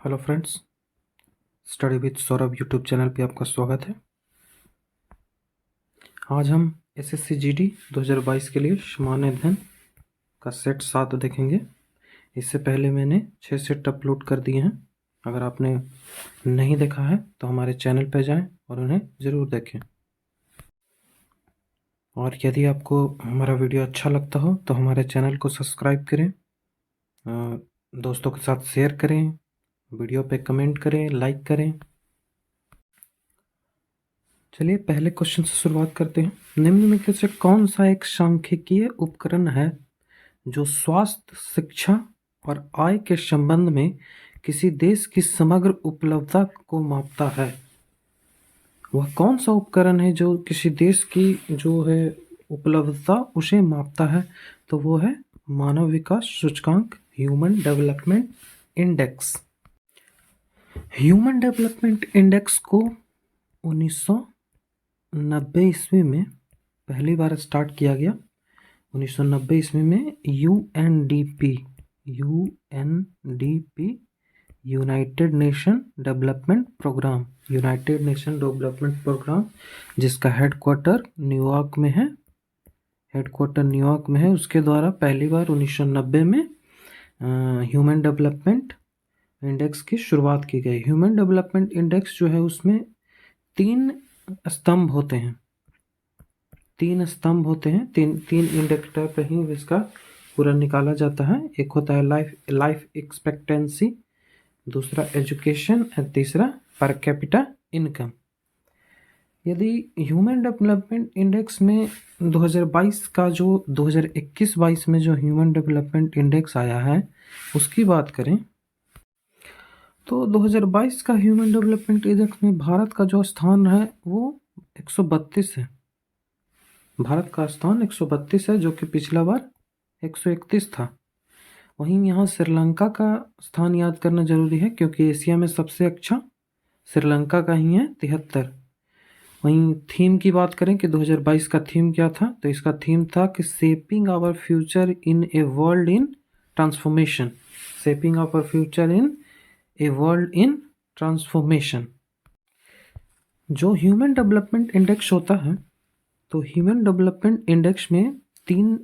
Hello friends, study with Saurabh YouTube channel पे आपका स्वागत है। आज हम एसएससी जीडी 2022 के लिए सामान्य अध्ययन का सेट 7 देखेंगे। इससे पहले मैंने 6 सेट अपलोड कर दिए हैं। अगर आपने नहीं देखा है तो हमारे चैनल पर जाएं और उन्हें ज़रूर देखें। और यदि आपको हमारा वीडियो अच्छा लगता हो तो हमारे चैनल को सब्सक्राइब करें, दोस्तों के साथ शेयर करें, वीडियो पे कमेंट करें, लाइक करें। चलिए पहले क्वेश्चन से शुरुआत करते हैं। निम्नलिखित से कौन सा एक सांख्यिकीय उपकरण है जो स्वास्थ्य, शिक्षा और आय के संबंध में किसी देश की समग्र उपलब्धता को मापता है? वह कौन सा उपकरण है जो किसी देश की जो है उपलब्धता उसे मापता है? तो वो है मानव विकास सूचकांक, human development index. Human development index को 1990 ईस्वी में पहली बार स्टार्ट किया गया। 1990 ईस्वी में UNDP united nation development programme, जिसका हेडक्वार्टर न्यूयॉर्क में है, उसके द्वारा पहली बार 1990 में ह्यूमन डेवलपमेंट इंडेक्स की शुरुआत की गई। ह्यूमन डेवलपमेंट इंडेक्स जो है उसमें तीन स्तंभ होते हैं, तीन इंडिकेटर पे ही इसका पूरा निकाला जाता है। एक होता है लाइफ एक्सपेक्टेंसी, दूसरा एजुकेशन और तीसरा पर कैपिटा इनकम। यदि ह्यूमन डेवलपमेंट इंडेक्स में 2022 का जो 2021-22 में जो ह्यूमन डेवलपमेंट इंडेक्स आया है उसकी बात करें तो 2022 का ह्यूमन डेवलपमेंट इंडेक्स में भारत का जो स्थान है वो 132 है। भारत का स्थान 132 है, जो कि पिछला बार 131 था। वहीं यहाँ श्रीलंका का स्थान याद करना जरूरी है क्योंकि एशिया में सबसे अच्छा श्रीलंका का ही है, 73। वहीं थीम की बात करें कि 2022 का थीम क्या था, तो इसका थीम था कि shaping our future in a world in transformation. Shaping our future in a world in transformation. जो ह्यूमन डेवलपमेंट इंडेक्स होता है तो ह्यूमन डेवलपमेंट इंडेक्स में तीन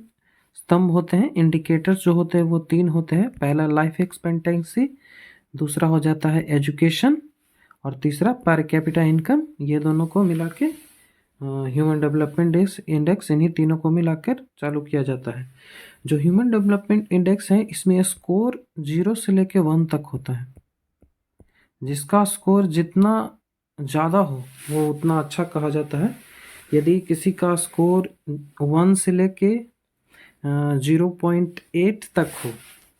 स्तंभ होते हैं, इंडिकेटर्स जो होते हैं वो तीन होते हैं। पहला लाइफ एक्सपेक्टेंसी, दूसरा हो जाता है एजुकेशन और तीसरा पर कैपिटा इनकम। ये दोनों को मिला के ह्यूमन डेवलपमेंट इंडेक्स, इन्हीं तीनों को मिलाकर चालू किया जाता है। जो ह्यूमन डेवलपमेंट इंडेक्स है इसमें स्कोर 0 से लेकर 1 तक होता है। जिसका स्कोर जितना ज़्यादा हो वो उतना अच्छा कहा जाता है। यदि किसी का स्कोर 1 से लेके 0.8 तक हो,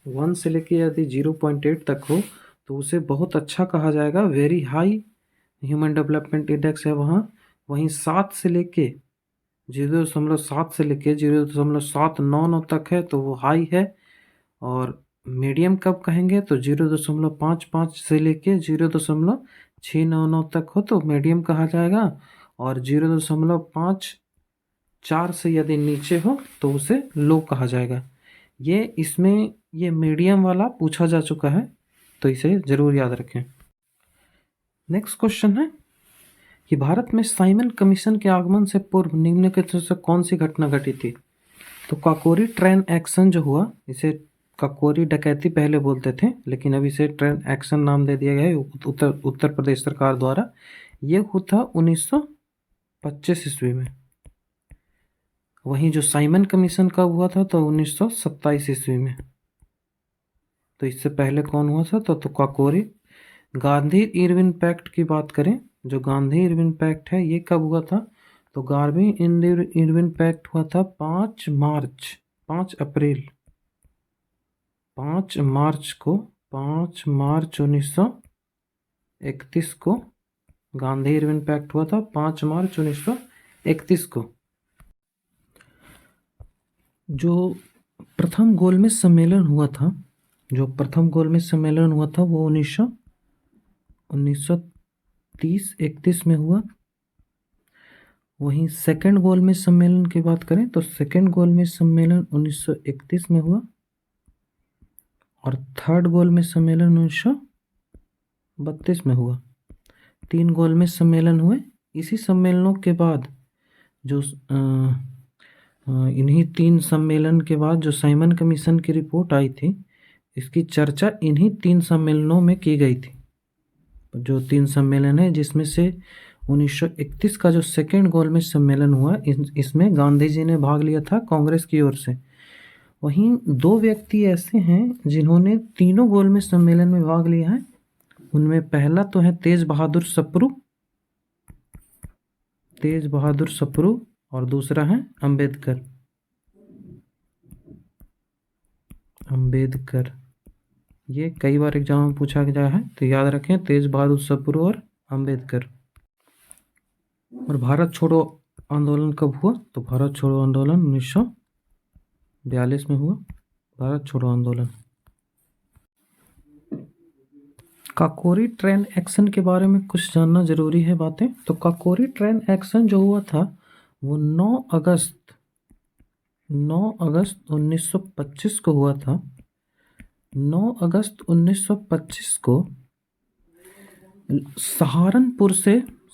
1 से लेके यदि 0.8 तक हो तो उसे बहुत अच्छा कहा जाएगा, very high human development index है वहाँ। वहीं 7 से लेके 0.7 से लेके 0.799 तक है तो वो हाई है। और मीडियम कब कहेंगे तो 0.55 से लेके 0.699 तक हो तो मीडियम कहा जाएगा। और 0.54 से यदि नीचे हो तो उसे लो कहा जाएगा। इसमें ये मीडियम वाला पूछा जा चुका है तो इसे ज़रूर याद रखें। नेक्स्ट क्वेश्चन है कि भारत में साइमन कमीशन के आगमन से पूर्व निम्नलिखित से कौन सी घटना घटी थी? तो काकोरी ट्रेन एक्शन जो हुआ, इसे काकोरी डकैती पहले बोलते थे लेकिन अब इसे ट्रेन एक्शन नाम दे दिया गया है उत्तर प्रदेश सरकार द्वारा। ये हुआ था 1925 ईस्वी में। वहीं जो साइमन कमीशन कब हुआ था तो 1927 ईस्वी में। तो इससे पहले कौन हुआ था तो काकोरी। गांधी इरविन पैक्ट की बात करें, जो गांधी इरविन पैक्ट है ये कब हुआ था तो गांधी इरविन पैक्ट हुआ था 5 मार्च 1931 को। गांधी इरविन पैक्ट हुआ था 5 मार्च 1931 को। जो प्रथम गोलमेज सम्मेलन हुआ था वो 1930-31 में हुआ। वहीं सेकंड गोलमेज सम्मेलन की बात करें तो सेकंड गोलमेज सम्मेलन 1931 में हुआ और थर्ड गोलमेज सम्मेलन 1932 में हुआ। 3 गोलमेज सम्मेलन हुए। इसी सम्मेलनों के बाद जो इन्हीं 3 सम्मेलन के बाद जो साइमन कमीशन की रिपोर्ट आई थी, इसकी चर्चा इन्हीं 3 सम्मेलनों में की गई थी। जो 3 सम्मेलन है, जिसमें से 1931 का जो सेकेंड गोलमेज सम्मेलन हुआ, इसमें गांधी जी ने भाग लिया था कांग्रेस की ओर से। वहीं 2 व्यक्ति ऐसे हैं जिन्होंने तीनों गोलमेज सम्मेलन में भाग लिया है। उनमें पहला तो है तेज बहादुर सप्रू और दूसरा है अंबेडकर। ये कई बार एग्जाम में पूछा गया है, तो याद रखें, तेज बहादुर सप्रू और अंबेडकर। और भारत छोड़ो आंदोलन कब हुआ? तो भारत छोड़ो आंदोलन 1942 में हुआ। भारत छोड़ो आंदोलन। काकोरी ट्रेन एक्शन के बारे में कुछ जानना जरूरी है बातें। तो काकोरी ट्रेन एक्शन जो हुआ था वो 9 अगस्त 1925 को हुआ था। 9 अगस्त 1925 को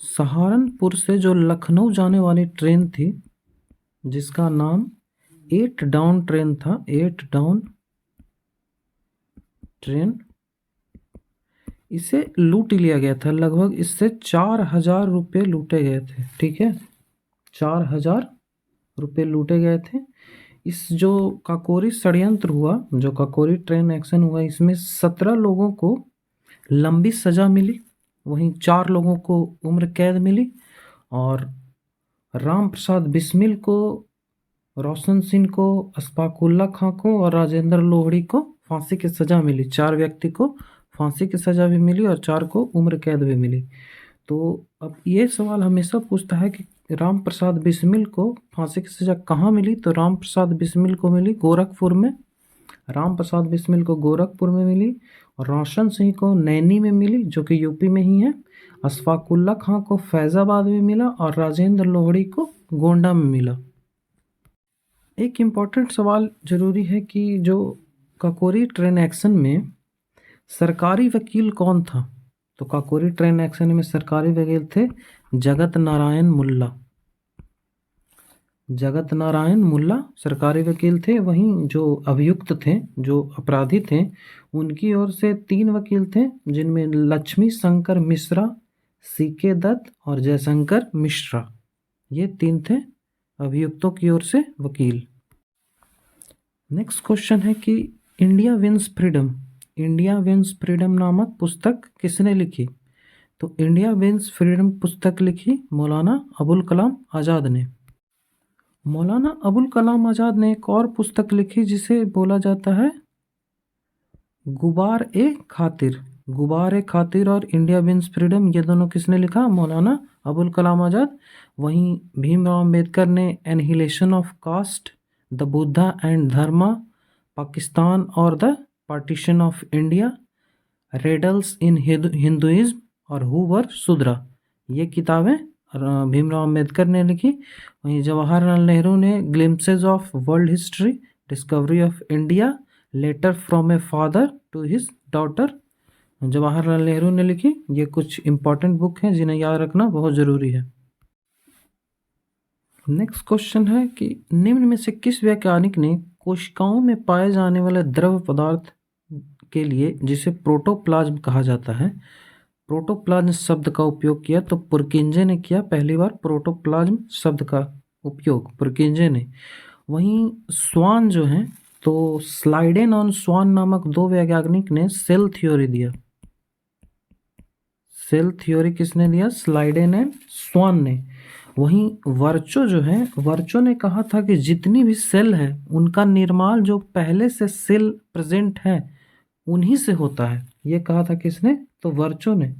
सहारनपुर से जो लखनऊ जाने वाली ट्रेन थी, जिसका नाम 8 डाउन ट्रेन था, 8 डाउन ट्रेन, इसे लूट लिया गया था। लगभग इससे 4000 रुपये लूटे गए थे। ठीक है, 4000 रुपये लूटे गए थे। इस जो काकोरी षड्यंत्र हुआ, जो काकोरी ट्रेन एक्शन हुआ, इसमें 17 लोगों को लंबी सजा मिली, वहीं 4 लोगों को उम्र कैद मिली, और राम प्रसाद बिस्मिल को, रोशन सिंह को, अशफाकुल्ला खां को और राजेंद्र लोहड़ी को फांसी की सजा मिली। 4 व्यक्ति को फांसी की सजा भी मिली और 4 को उम्र कैद भी मिली। तो अब ये सवाल हमेशा पूछता है कि राम प्रसाद बिस्मिल को फांसी की सजा कहाँ मिली? तो राम प्रसाद बिस्मिल को मिली गोरखपुर में। राम प्रसाद बिस्मिल को गोरखपुर में मिली, और रोशन सिंह को नैनी में मिली, जो कि यूपी में ही है। अशफाकुल्ला खां को फैजाबाद में मिला, और राजेंद्र लोहड़ी को गोंडा में मिला। एक इम्पॉर्टेंट सवाल जरूरी है कि जो काकोरी ट्रेन एक्शन में सरकारी वकील कौन था? तो काकोरी ट्रेन एक्शन में सरकारी वकील थे जगत नारायण मुल्ला सरकारी वकील थे। वहीं जो अभियुक्त थे, जो अपराधी थे, उनकी ओर से 3 वकील थे, जिनमें लक्ष्मी शंकर मिश्रा, सीके दत्त और जयशंकर मिश्रा, ये 3 थे अभियुक्तों की ओर से वकील। नेक्स्ट क्वेश्चन है कि इंडिया विंस फ्रीडम नामक पुस्तक किसने लिखी? तो इंडिया विंस फ्रीडम पुस्तक लिखी मौलाना अबुल कलाम आज़ाद ने। मौलाना अबुल कलाम आज़ाद ने एक और पुस्तक लिखी जिसे बोला जाता है गुबार-ए खातिर और इंडिया विंस फ्रीडम, ये दोनों किसने लिखा? मौलाना अबुल कलाम आज़ाद। वहीं भीमराव अंबेडकर ने annihilation of caste, the Buddha and Dharma, Pakistan और the partition of India, riddles in Hinduism और हु वर शूद्रा, ये किताबें भीमराव अंबेडकर ने लिखी। वहीं जवाहरलाल नेहरू ने glimpses of world history, discovery of India, letter from a father to his daughter, Jawaharlal Nehru ने लिखी। ये कुछ इंपॉर्टेंट बुक हैं जिन्हें याद रखना बहुत ज़रूरी है। नेक्स्ट क्वेश्चन है कि निम्न में से किस वैज्ञानिक ने कोशिकाओं में पाए जाने वाले द्रव पदार्थ के लिए, जिसे प्रोटोप्लाज्म कहा जाता है, प्रोटोप्लाज्म शब्द का उपयोग किया? तो पुरकिंजे ने किया पहली बार प्रोटोप्लाज्म शब्द का उपयोग, पुरकिंजे ने। वहीं स्वान जो हैं, तो स्लाइडेन और स्वान नामक 2 वैज्ञानिक ने सेल थ्योरी दिया। सेल थ्योरी किसने दिया? स्लाइडेन एंड स्वान ने। वहीं वर्चो जो है, वर्चो ने कहा था कि जितनी भी सेल है उनका निर्माण जो पहले से सेल प्रेजेंट है उन्हीं से होता है, ये कहा था किसने? तो वर्चो ने।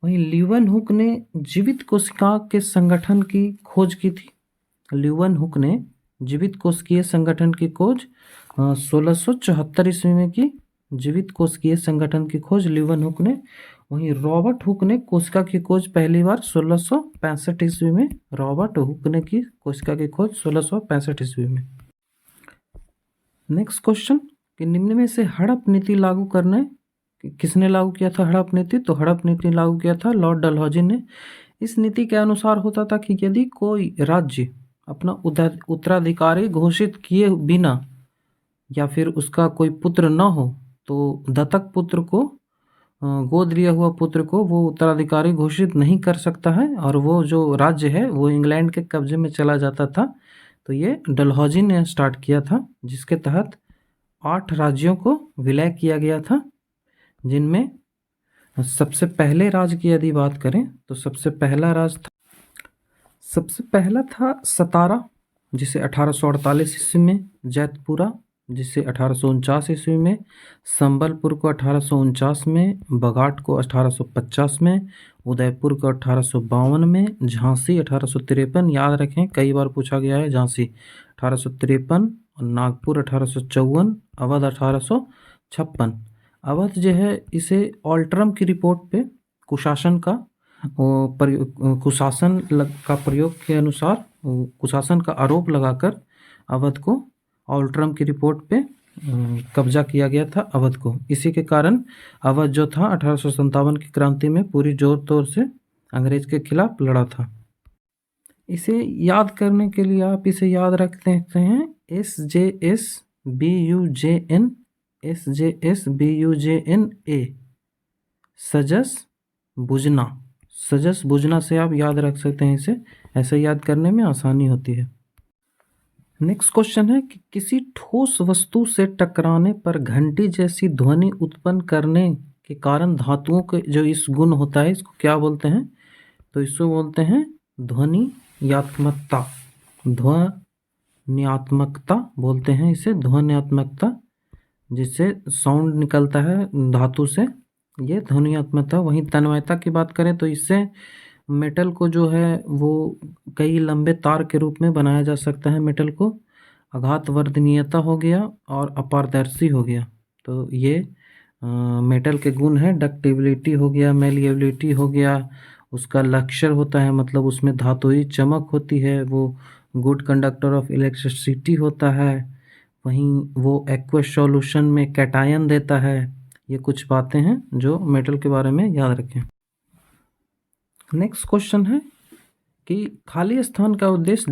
वहीं ल्यूवेनहुक ने जीवित कोशिका के संगठन की खोज की थी। ल्यूवेनहुक ने जीवित कोशिकीय संगठन की खोज 1674 ईस्वी में की। जीवित कोशिकीय संगठन की खोज ल्यूवेनहुक ने। वहीं रॉबर्ट हुक ने कोशिका की खोज पहली बार 1665 ईस्वी में। रॉबर्ट हुक ने की कोशिका की खोज 1665 ईस्वी में। नेक्स्ट क्वेश्चन कि निम्न में से हड़प नीति लागू करने किसने लागू किया था हड़प नीति? तो हड़प नीति लागू किया था लॉर्ड डलहौजी ने। इस नीति के अनुसार होता था कि यदि कोई राज्य अपना उत्तराधिकारी घोषित किए बिना या फिर उसका कोई पुत्र न हो तो दत्तक पुत्र को, गोद लिया हुआ पुत्र को वो उत्तराधिकारी घोषित नहीं कर सकता है, और वो जो राज्य है वो इंग्लैंड के कब्जे में चला जाता था। तो ये डलहौजी ने स्टार्ट किया था, जिसके तहत 8 राज्यों को विलय किया गया था, जिनमें सबसे पहले राज्य की यदि बात करें तो सबसे पहला था सतारा, जिसे 1848 ईस्वी में, जैतपुरा जिसे 1849 ईस्वी में, संबलपुर को 1849 में, बगाट को 1850 में, उदयपुर को 1852 में, झांसी 1853, याद रखें कई बार पूछा गया है, झांसी 1853, नागपुर 1854, अवध 1856। अवध जो है इसे ऑल्ट्रम की रिपोर्ट पे कुशासन का प्रयोग के अनुसार कुशासन का आरोप लगाकर अवध को ऑल्ट्रम की रिपोर्ट पे कब्जा किया गया था अवध को। इसी के कारण अवध जो था 1857 की क्रांति में पूरी जोर तोर से अंग्रेज के खिलाफ लड़ा था। इसे याद करने के लिए आप इसे याद रखते हैं SJSBUJN SJSBUJNA, सजस बुझना से आप याद रख सकते हैं। इसे ऐसे याद करने में आसानी होती है। नेक्स्ट क्वेश्चन है कि किसी ठोस वस्तु से टकराने पर घंटी जैसी ध्वनि उत्पन्न करने के कारण धातुओं के जो इस गुण होता है इसको क्या बोलते हैं? तो इसको बोलते हैं ध्वनियात्मकता बोलते हैं इसे, ध्वनियात्मकता। जिससे साउंड निकलता है धातु से, ये ध्वनियात्मकता। वहीं तन्मयता की बात करें तो इससे मेटल को जो है वो कई लंबे तार के रूप में बनाया जा सकता है। मेटल को आघातवर्धनीयता हो गया और अपारदर्शी हो गया। तो ये मेटल के गुण है। डक्टिबिलिटी हो गया, मेलिएबिलिटी हो गया, उसका लक्ष्य होता है, मतलब उसमें धातुई चमक होती है, वो गुड कंडक्टर ऑफ इलेक्ट्रिसिटी होता है। वहीं वो एक्वस सॉल्यूशन में कैटायन देता है। ये कुछ बातें हैं जो मेटल के बारे में याद रखें। नेक्स्ट क्वेश्चन है कि खाली स्थान का उद्देश्य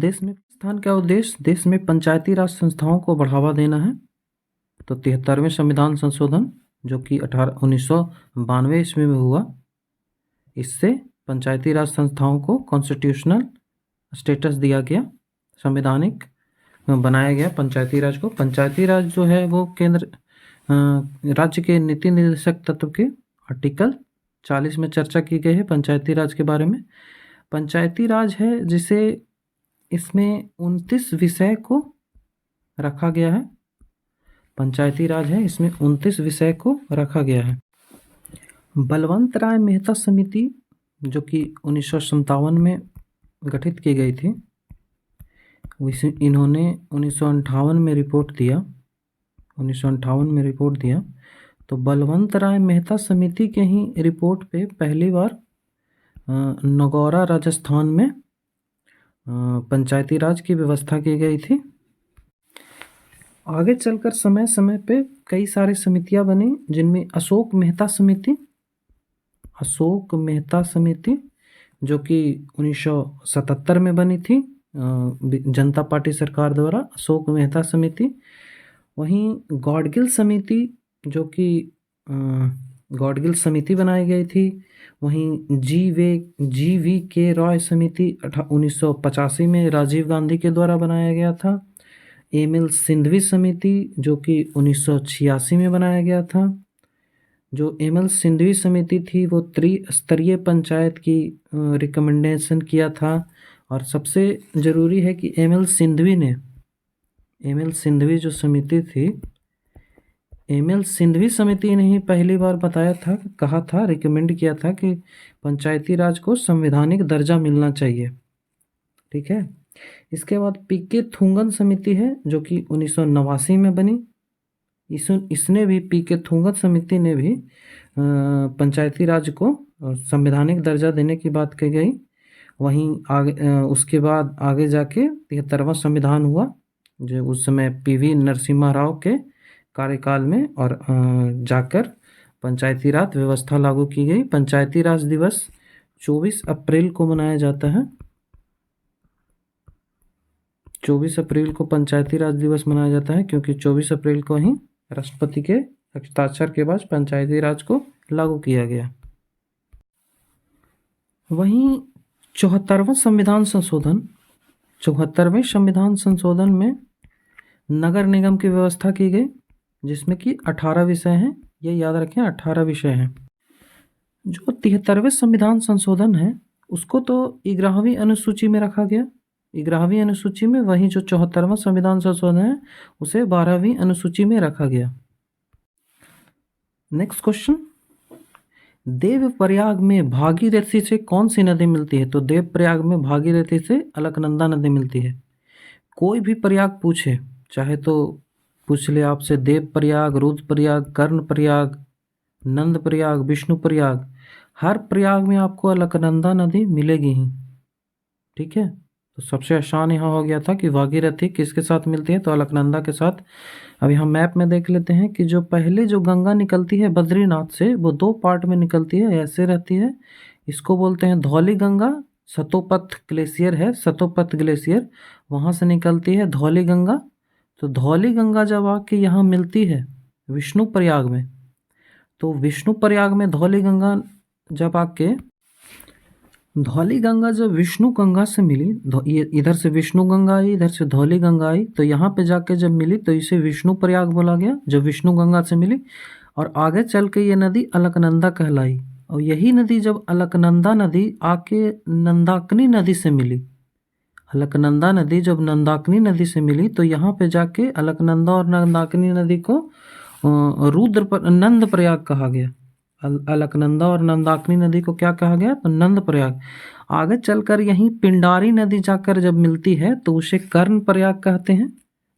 देश में पंचायती राज संस्थाओं को बढ़ावा देना है। तो 73वें संविधान संशोधन जो कि 1992 ईस्वी में हुआ, इससे पंचायती राज संस्थाओं को कॉन्स्टिट्यूशनल स्टेटस दिया गया, संवैधानिक बनाया गया पंचायती राज को। पंचायती राज जो है वो केंद्र राज्य के नीति निर्देशक तत्व के आर्टिकल 40 में चर्चा की गई है पंचायती राज के बारे में। पंचायती राज है जिसे इसमें 29 विषय को रखा गया है। पंचायती राज है, इसमें 29 विषय को रखा गया है। बलवंत राय मेहता समिति जो कि 1957 में गठित की गई थी, इन्होंने 1958 में रिपोर्ट दिया। तो बलवंत राय मेहता समिति के ही रिपोर्ट पे पहली बार नगौरा राजस्थान में पंचायती राज की व्यवस्था की गई थी। आगे चलकर समय समय पे कई सारी समितियां बनी, जिनमें अशोक मेहता समिति जो कि 1977 में बनी थी जनता पार्टी सरकार द्वारा, अशोक मेहता समिति। वहीं गॉडगिल समिति जो कि गॉडगिल समिति बनाई गई थी। वहीं GV रॉय समिति 1985 में राजीव गांधी के द्वारा बनाया गया था। एमएल सिंधवी समिति जो कि 1986 में बनाया गया था। जो एमएल सिंधवी समिति थी वो त्रिस्तरीय पंचायत की रिकमेंडेशन किया था। और सबसे ज़रूरी है कि एमएल सिंधवी जो समिति थी, एमएल सिंधवी समिति ने ही पहली बार रिकमेंड किया था कि पंचायती राज को संवैधानिक दर्जा मिलना चाहिए। ठीक है। इसके बाद पीके थुंगन समिति है जो कि 1989 में बनी। इसने भी पीके थुंगन समिति ने भी पंचायती राज को संवैधानिक दर्जा देने की बात कही गई। वहीं उसके बाद आगे जाके 73वां संविधान हुआ जो उस समय PV नरसिम्हा राव के कार्यकाल में, और जाकर पंचायती राज व्यवस्था लागू की गई। पंचायती राज दिवस 24 अप्रैल को मनाया जाता है। 24 अप्रैल को पंचायती राज दिवस मनाया जाता है क्योंकि 24 अप्रैल को ही राष्ट्रपति के हस्ताक्षर के बाद पंचायती राज को लागू किया गया। वहीं 74वें संविधान संशोधन में नगर निगम की व्यवस्था की गई, जिसमें कि 18 विषय हैं। ये याद रखें, 18 विषय हैं। जो 73वें संविधान संशोधन है उसको तो 11वीं अनुसूची में रखा गया। 11वीं अनुसूची में, वहीं जो 74वां संविधान संशोधन है उसे 12वीं अनुसूची में रखा गया। नेक्स्ट क्वेश्चन, देवप्रयाग में भागीरथी से कौन सी नदी मिलती है? तो देवप्रयाग में भागीरथी से अलकनंदा नदी मिलती है। कोई भी प्रयाग पूछे, चाहे तो पूछ ले आपसे देवप्रयाग, रुद्रप्रयाग, कर्णप्रयाग, नंदप्रयाग, विष्णुप्रयाग, हर प्रयाग में आपको अलकनंदा नदी मिलेगी ही। ठीक है, तो सबसे आसान यहाँ हो गया था कि भागीरथी किसके साथ मिलती है? तो अलकनंदा के साथ। अभी हम मैप में देख लेते हैं कि जो पहले जो गंगा निकलती है बद्रीनाथ से, वो 2 पार्ट में निकलती है, ऐसे रहती है। इसको बोलते हैं धौली गंगा। सतोपथ ग्लेशियर है, सतोपथ ग्लेशियर, वहाँ से निकलती है धौली गंगा। तो धौली गंगा जब आके यहाँ मिलती है विष्णुप्रयाग में, तो विष्णुप्रयाग में धौली गंगा जब आके, धौली गंगा जब विष्णु गंगा से मिली, ये इधर से विष्णु गंगा आई, इधर से धौली गंगा आई, तो यहाँ पे जाके जब मिली तो इसे विष्णु प्रयाग बोला गया, जब विष्णु गंगा से मिली। और आगे चल के ये नदी अलकनंदा कहलाई। और यही नदी जब अलकनंदा नदी आके नंदाकिनी नदी से मिली, अलकनंदा नदी जब नंदाकिनी नदी से मिली, तो यहाँ पे जाके अलकनंदा और नंदाकिनी नदी को नंद प्रयाग कहा गया। अलकनंदा और नंदाकिनी नदी को क्या कहा गया? तो नंद प्रयाग। आगे चलकर यहीं पिंडारी नदी जाकर जब मिलती है तो उसे कर्ण प्रयाग कहते हैं।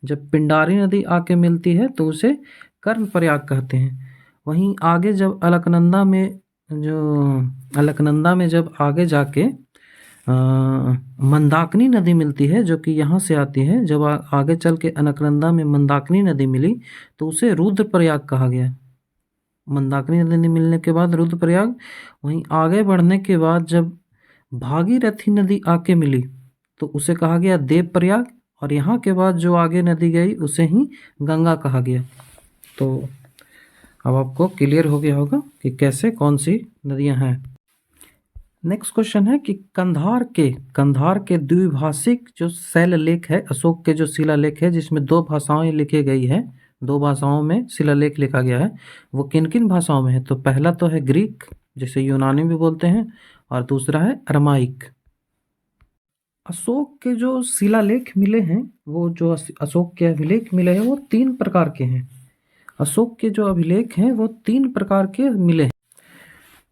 जब पिंडारी नदी आके मिलती है तो उसे कर्ण प्रयाग कहते हैं। वहीं आगे जब अलकनंदा में जब आगे जाके मंदाकिनी नदी मिलती है, जो कि यहाँ से आती है, जब आगे चल के अलकनंदा में मंदाकिनी नदी मिली तो उसे रुद्रप्रयाग कहा गया। मंदाकिनी नदी मिलने के बाद रुद्रप्रयाग। वहीं आगे बढ़ने के बाद जब भागीरथी नदी आके मिली तो उसे कहा गया देवप्रयाग। और यहाँ के बाद जो आगे नदी गई उसे ही गंगा कहा गया। तो अब आपको क्लियर हो गया होगा कि कैसे कौन सी नदियाँ हैं। नेक्स्ट क्वेश्चन है कि कंधार के द्विभाषिक जो शैललेख है, अशोक के जो शिलालेख है जिसमें 2 भाषाएं लिखी गई है, 2 भाषाओं में शिलालेख लिखा गया है, वो किन किन भाषाओं में है? तो पहला तो है ग्रीक, जिसे यूनानी भी बोलते हैं, और दूसरा है अरमाइक। अशोक के जो शिलालेख मिले हैं, वो जो अशोक के अभिलेख मिले हैं, वो 3 प्रकार के हैं। अशोक के जो अभिलेख हैं वो 3 प्रकार के मिले हैं।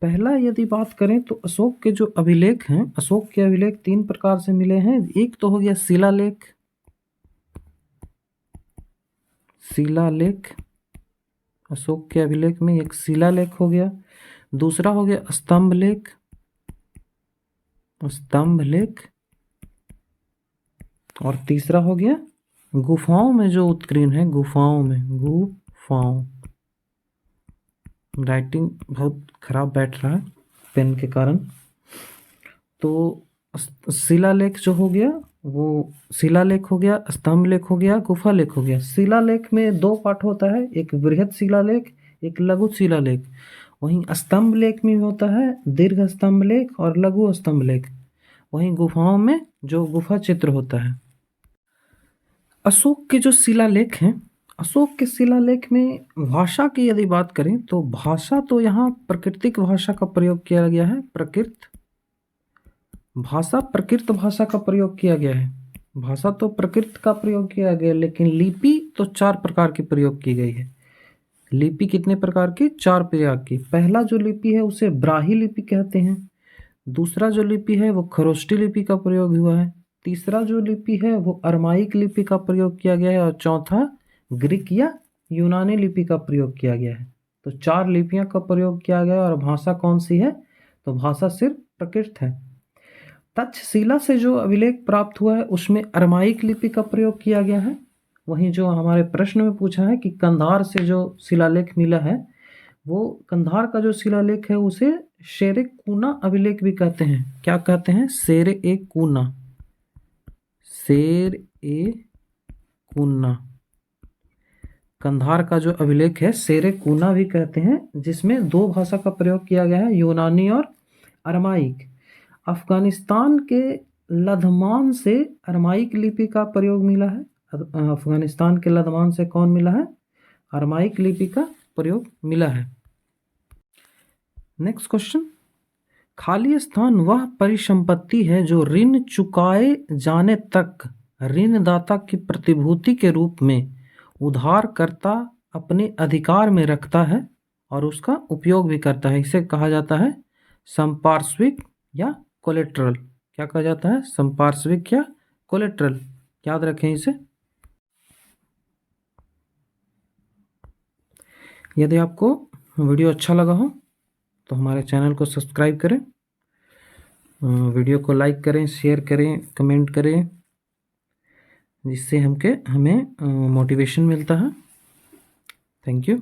पहला यदि बात करें तो अशोक के जो अभिलेख हैं, अशोक के अभिलेख 3 प्रकार से मिले हैं। एक तो हो गया शिलालेख, अशोक के अभिलेख में एक शिलालेख हो गया। दूसरा हो गया स्तंभलेख, और तीसरा हो गया गुफाओं में जो उत्कीर्ण है, गुफाओं। राइटिंग बहुत खराब बैठ रहा है पेन के कारण। तो शिलालेख जो हो गया वो शिलालेख हो गया, स्तंभलेख हो गया, गुफालेख हो गया। शिलालेख में 2 पार्ट होता है, एक बृहद शिलालेख, एक लघु शिलालेख। वहीं स्तंभलेख में होता है दीर्घ स्तंभलेख और लघु स्तंभलेख। वहीं गुफाओं में जो गुफा चित्र होता है। अशोक के जो शिलालेख हैं, अशोक के शिलालेख में भाषा की यदि बात करें तो भाषा तो यहाँ प्राकृतिक भाषा का प्रयोग किया गया है। प्राकृत भाषा का प्रयोग किया गया है। भाषा तो प्राकृत का प्रयोग किया गया, लेकिन लिपि तो 4 प्रकार की प्रयोग की गई है। लिपि कितने प्रकार की? 4 प्रकार की। पहला जो लिपि है उसे ब्राही लिपि कहते हैं। दूसरा जो लिपि है वो खरोष्टी लिपि का प्रयोग हुआ है। तीसरा जो लिपि है वो अरमाइक लिपि का प्रयोग किया गया है। और चौथा ग्रीक या यूनानी लिपि का प्रयोग किया गया है। तो 4 लिपियां का प्रयोग किया गया। और भाषा कौन सी है? तो भाषा सिर्फ प्राकृत है। तक्षशिला से जो अभिलेख प्राप्त हुआ है उसमें अरमाइक लिपि का प्रयोग किया गया है। वहीं जो हमारे प्रश्न में पूछा है कि कंधार से जो शिलालेख मिला है वो कंधार का जो शिलालेख है उसे शेर ए कूना अभिलेख भी कहते हैं। क्या कहते हैं? शेर ए कूना, शेर ए कूना। कंधार का जो अभिलेख है शेर ए कूना भी कहते हैं, जिसमें दो भाषा का प्रयोग किया गया है, यूनानी और अरमाइक। अफगानिस्तान के लधमान से अरमाइक लिपि का प्रयोग मिला है। अफगानिस्तान के लधमान से कौन मिला है? अरमाइक लिपि का प्रयोग मिला है। नेक्स्ट क्वेश्चन, खाली स्थान वह परिसंपत्ति है जो ऋण चुकाए जाने तक ऋणदाता की प्रतिभूति के रूप में उधारकर्ता अपने अधिकार में रखता है और उसका उपयोग भी करता है। इसे कहा जाता है संपार्श्विक या कोलेट्रल। क्या कहा जाता है? संपार्श्विक या कोलेट्रल। याद रखें इसे। यदि आपको वीडियो अच्छा लगा हो तो हमारे चैनल को सब्सक्राइब करें, वीडियो को लाइक करें, शेयर करें, कमेंट करें, जिससे हमें मोटिवेशन मिलता है। Thank you.